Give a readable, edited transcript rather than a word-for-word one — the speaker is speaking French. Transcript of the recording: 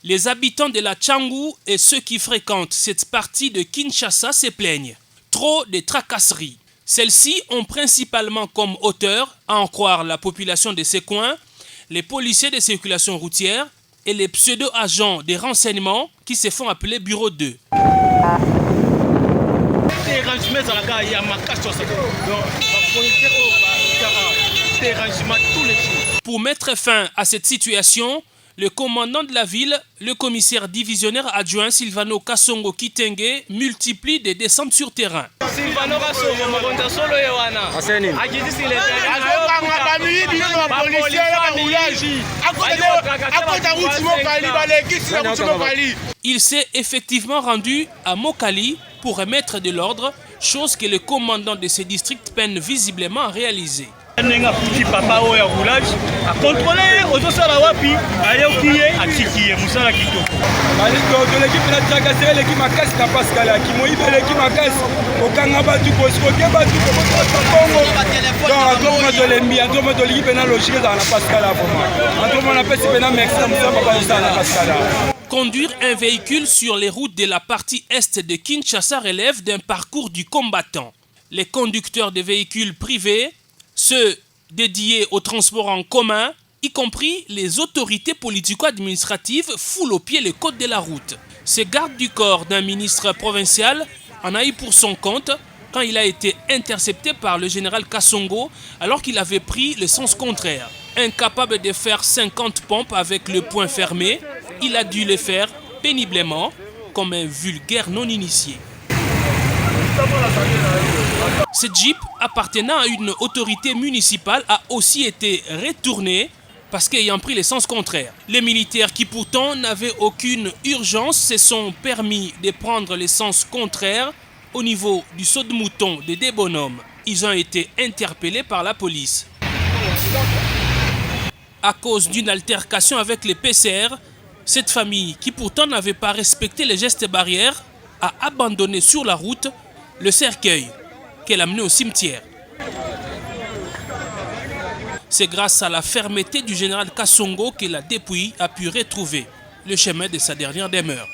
Les habitants de la Tchangou et ceux qui fréquentent cette partie de Kinshasa se plaignent. Trop de tracasseries. Celles-ci ont principalement comme auteur, à en croire la population de ces coins, les policiers de circulation routière et les pseudo-agents des renseignements qui se font appeler Bureau 2. Pour mettre fin à cette situation, le commandant de la ville, le commissaire divisionnaire adjoint Silvano Kasongo Kitenge, multiplie des descentes sur terrain. Il s'est effectivement rendu à Mokali pour remettre de l'ordre, chose que le commandant de ce district peine visiblement à réaliser. Conduire un véhicule sur les routes de la partie est de Kinshasa relève d'un parcours du combattant. Les conducteurs de véhicules privés, ceux dédiés au transport en commun, y compris les autorités politico-administratives, foulent au pied le code de la route. Ce garde du corps d'un ministre provincial en a eu pour son compte quand il a été intercepté par le général Kasongo alors qu'il avait pris le sens contraire. Incapable de faire 50 pompes avec le poing fermé, il a dû le faire péniblement comme un vulgaire non-initié. Ce jeep appartenant à une autorité municipale a aussi été retourné parce qu'ayant pris le sens contraire. Les militaires qui pourtant n'avaient aucune urgence se sont permis de prendre le sens contraire au niveau du saut de mouton des deux bonhommes. Ils ont été interpellés par la police. À cause d'une altercation avec les PCR, cette famille qui pourtant n'avait pas respecté les gestes barrières a abandonné sur la route le cercueil qu'elle a amené au cimetière. C'est grâce à la fermeté du général Kasongo que la dépouille a pu retrouver le chemin de sa dernière demeure.